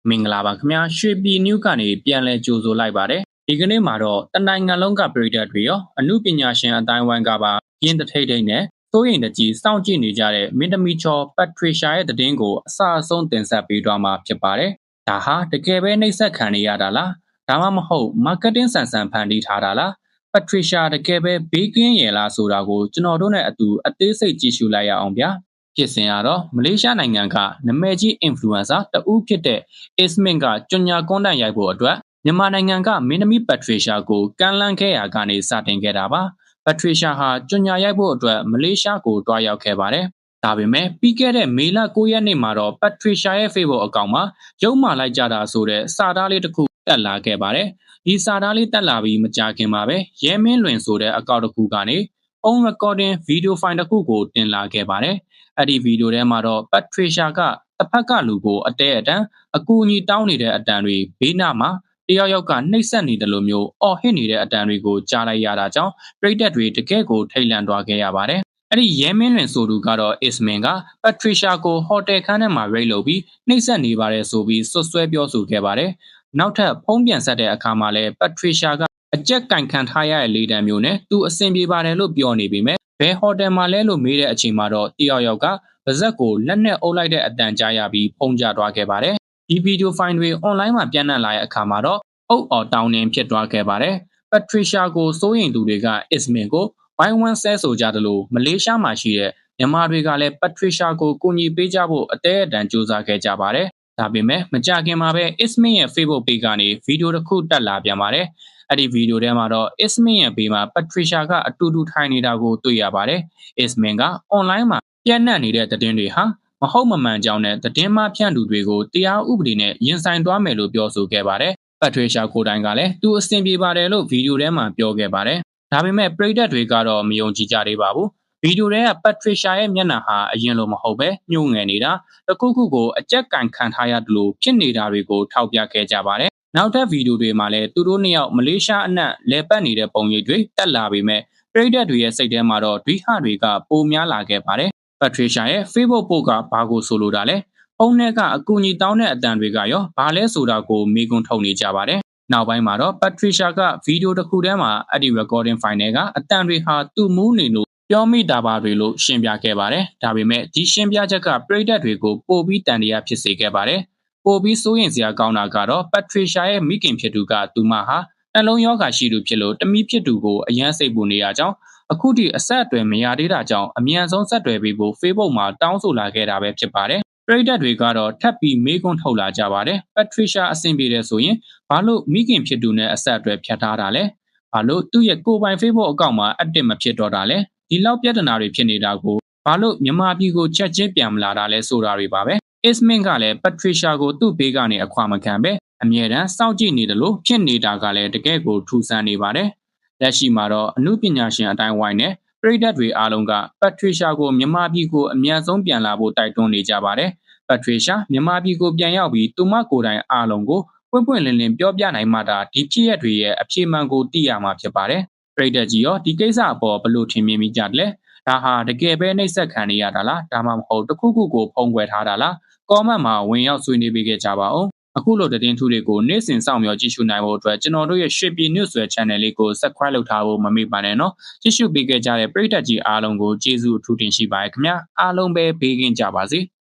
မင်္ဂလာပါခင်ဗျာရွှေပြည်နျူးကနေပြန်လဲကြိုဆိုလိုက်ပါတယ်ဒီကနေ့မှာတော့တနိုင်ငံလုံးကပြည်သက်တွေရောအမှုပညာရှင်အတိုင်းဝိုင်းကပါရင်းတထိတ်ထိတ်နဲ့စိုးရိမ်တကြီးစောင့်ကြည့်နေကြတဲ့မင်းသမီးချောပတ်ထရီရှာရဲ့သတင်းကိုအစအဆုံးတင်ဆက်ပေးသွားမှာဖြစ်ပါတယ်ဒါဟာတကယ်ပဲနှိပ်စက်ခံနေရတာလားဒါမှမဟုတ် marketing ဆန်ဆန်ဖန်တီးထားတာလားပတ်ထရီရှာတကယ်ပဲဘေးကင်းရဲ့လားဆိုတာကိုကျွန်တော်တို့နဲ့အတူအသေးစိတ်ကြည့်ရှုလိုက်ရအောင်ဗျာဖြစ်စဉ်ကတော့မလေးရှားနိုင်ငံကနာမည်ကြီး influencer တဦးဖြစ်တဲ့ Ismin ကကျွညာကွန်တန့်ရိုက်ဖို့အတွက်မြန်မာနိုင်ငံကမင်းသမီးပတ်ထရီရှာကိုကမ်းလှမ်းခဲ့ရာကနေစတင်ခဲ့တာပါပတ်ထရီရှာဟာကျွညာရိုက်ဖို့အတွက်မလေးရှားကိုတွားရောက်ခဲ့ပါတယ်ဒါပေမဲ့ပြီးခဲ့တဲ့မေလ9ရက်နေ့မှာတော့ပတ်ထရီရှာရဲ့ Facebook အကောင့်မှာရုံးမာလိုက်ကြတာဆိုတဲ့စာသားလေးတစ်ခုတက်လာခဲ့ပါတယ်ဒီစာသားလေးတက်လာပြီးမကြာခင်မှာပဲရဲမင်းလွင်ဆိုတဲ့အကောင့်တစ်ခုကနေ home recording video file တစ်ခုကိုတင်လာခဲ့ပါတယ်အဲ့ဒီဗီဒီယိုထဲမှာတော့ပတ်ထရီရှာကတစ်ဖက်ကလူကိုအတဲအတန်းအကူအညီတောင်းနေတဲ့အတန်တွေဘေးနားမှာတယောက်ယောက်ကနှိပ်စက်နေတယ်လို့မျိုးအော်ဟစ်နေတဲ့အတန်တွေကိုကြားလိုက်ရတာကြောင့်ပြည်သက်တွေတကယ့်ကိုထိတ်လန့်သွားခဲ့ရပါတယ်အဲ့ဒီရဲမင်းလွင်ဆိုသူကတော့ Ismin ကပတ်ထရီရှာကိုဟိုတယ်ခန်းထဲမှာရိတ်လုပ်ပြီးနှိပ်စက်နေပါတယ်ဆိုပြီးဆွဆွဲပြောဆိုခဲ့ပါတယ်နောက်ထပ်ဖုံးပြန်ဆက်တဲ့အခါမှာလည်းပတ်ထရီရှာကအကြက်ကင်ခံထားရတဲ့လေတံမျိုးနဲ့သူအဆင်ပြေပါတယ်လို့ပြောနေပေမဲ့ဘယ်ဟိုတယ်မှာလဲလို့မေးတဲ့အချိန်မှာတော့တယောက်ယောက်ကပါဇက်ကိုလက်နဲ့အုပ်လိုက်တဲ့အတန်ကြားရပြီးဖုံးကျသွားခဲ့ပါတယ်ဒီဗီဒီယိုဖိုင်တွေ online မှာပြန့်နှံ့လာတဲ့အခါမှာတော့အုပ်အော်တောင်းနှင်းဖြစ်သွားခဲ့ပါတယ်ပတ်ထရီရှာကိုစိုးရိမ်သူတွေက Ismin ကိုဝိုင်းဝန်းဆဲဆိုကြတယ်လို့မလေးရှားမှာရှိတဲ့မြန်မာတွေကလည်းပတ်ထရီရှာကိုကူညီပေးကြဖို့အတဲအတန်ကြိုးစားခဲ့ကြပါတယ်ဒါပေမဲ့မကြာခင်မှာပဲ Ismin ရဲ့ Facebook page ကနေဗီဒီယိုတစ်ခုတက်လာပြန်ပါတယ်အဲ့ဒီဗီဒီယိုထဲမှာတော့ Ismin ရဲ့ဘေးမှာပတ်ထရီရှာကအတူတူထိုင်နေတာကိုတွေ့ရပါတယ်။ Ismin က online မှာပြန့်နှံ့နေတဲ့သတင်းတွေဟာမဟုတ်မမှန်ကြောင်းနဲ့သတင်းမှားဖြန့်သူတွေကိုတရားဥပဒေနဲ့ရင်ဆိုင်သွားမယ်လို့ပြောဆိုခဲ့ပါတယ်။ပတ်ထရီရှာကိုတိုင်ကလည်းသူအဆင်ပြေပါတယ်လို့ဗီဒီယိုထဲမှာပြောခဲ့ပါတယ်။ဒါပေမဲ့ပြည်သက်တွေကတော့မယုံကြည်ကြသေးပါဘူး။ဗီဒီယိုထဲကပတ်ထရီရှာရဲ့မျက်နှာဟာအရင်လိုမဟုတ်ပဲညှို့ငယ်နေတာတခုခုကိုအကြက်ကင်ခံထားရတယ်လို့ဖြစ်နေတာတွေကိုထောက်ပြခဲ့ကြပါတယ်။နောက်ထပ်ဗီဒီယိုတွေမှာလည်းသူတို့နှစ်ယောက်မလေးရှားအနှံ့လဲပတ်နေတဲ့ပုံရိပ်တွေတက်လာပေမဲ့ပြည်သက်တွေရဲ့စိတ်ထဲမှာတော့ဒွိဟတွေကပိုများလာခဲ့ပါတယ်။ပတ်ထရီရှာရဲ့ Facebook post ကဘာကိုဆိုလိုတာလဲ။ဖုန်းထဲကအကူအညီတောင်းတဲ့အတန်တွေကရောဘာလဲဆိုတာကိုမေးခွန်းထုတ်နေကြပါတယ်။နောက်ပိုင်းမှာတော့ပတ်ထရီရှာကဗီဒီယိုတစ်ခုထဲမှာအဲ့ဒီ recording file တွေကအတန်တွေဟာသူ့မူးနေလို့ပြောမိတာပါတွေလို့ရှင်းပြခဲ့ပါတယ်။ဒါပေမဲ့ဒီရှင်းပြချက်ကပြည်သက်တွေကိုပိုပြီးတန်တရားဖြစ်စေခဲ့ပါတယ်။ပိုပြီးစိုးရင်စရာကောင်းတာကတော့ပတ်ထရီရှာရဲ့မိခင်ဖြစ်သူကသူမဟာနှလုံးရောဂါရှိသူဖြစ်လို့တမိဖြစ်သူကိုအယမ်းစိတ်ပူနေရကြောင်းအခုထိအဆက်အသွယ်မရသေးတာကြောင့်အမြန်ဆုံးဆက်သွယ်ပေးဖို့ Facebook မှာတောင်းဆိုလာခဲ့တာပဲဖြစ်ပါတယ်။ပြည်သက်တွေကတော့ထပ်ပြီးမေးခွန်းထုတ်လာကြပါတယ်။ပတ်ထရီရှာအဆင်ပြေတယ်ဆိုရင်ဘာလို့မိခင်ဖြစ်သူနဲ့အဆက်အသွယ်ဖြတ်ထားတာလဲ။ဘာလို့သူ့ရဲ့ကိုယ်ပိုင် Facebook အကောင့်မှာ active မဖြစ်တော့တာလဲ။ဒီလောက်ပြဿနာတွေဖြစ်နေတာကိုဘာလို့မြန်မာပြည်ကိုချက်ချင်းပြန်မလာတာလဲဆိုတာတွေပါပဲ။ Ismin ကလည်းပတ်ထရီရှာကိုသူ့ဘေးကနေအခွာမခံပဲအမြဲတမ်းစောင့်ကြည့်နေတယ်လို့ဖြစ်နေတာကလည်းတကယ့်ကိုထူဆန်းနေပါတယ်။လက်ရှိမှာတော့အမှုပညာရှင်အတိုင်းဝိုင်းနဲ့ပြည်သက်တွေအားလုံးကပတ်ထရီရှာကိုမြန်မာပြည်ကိုအမြန်ဆုံးပြန်လာဖို့တိုက်တွန်းနေကြပါတယ်။ပတ်ထရီရှာမြန်မာပြည်ကိုပြန်ရောက်ပြီးသူမကိုယ်တိုင်အားလုံးကိုပွင့်ပွင့်လင်းလင်းပြောပြနိုင်မှသာဒီဖြစ်ရပ်တွေရဲ့အဖြေမှန်ကိုသိရမှာဖြစ်ပါတယ်။ပြည်သက်ကြီးရောဒီကိစ္စအပေါ်ဘယ်လိုထင်မြင်မိကြတယ်လဲ။ဒါဟာတကယ်ပဲနှိပ်စက်ခံနေရတာလားဒါမှမဟုတ်တခုခုကိုဖုံးကွယ်ထားတာလား။ comment မှာဝင်ရောက်ဆွေးနွေးပေးခဲ့ကြပါဦး။အခုလိုသတင်းထူးတွေကိုနေ့စဉ်စောင့်မျှော်ကြည့်ရှုနိုင်ဖို့အတွက်ကျွန်တော်တို့ရဲ့ရွှေပြည် News Channel လေးကို Subscribe လုပ်ထားဖို့မမေ့ပါနဲ့နော်ကြည့်ရှုပေးခဲ့ကြတဲ့ပရိသတ်ကြီးအားလုံးကိုကျေးဇူးအထူးတင်ရှိပါတယ်ခင်ဗျာအားလုံးပဲဘေးကင်းကြပါစေ။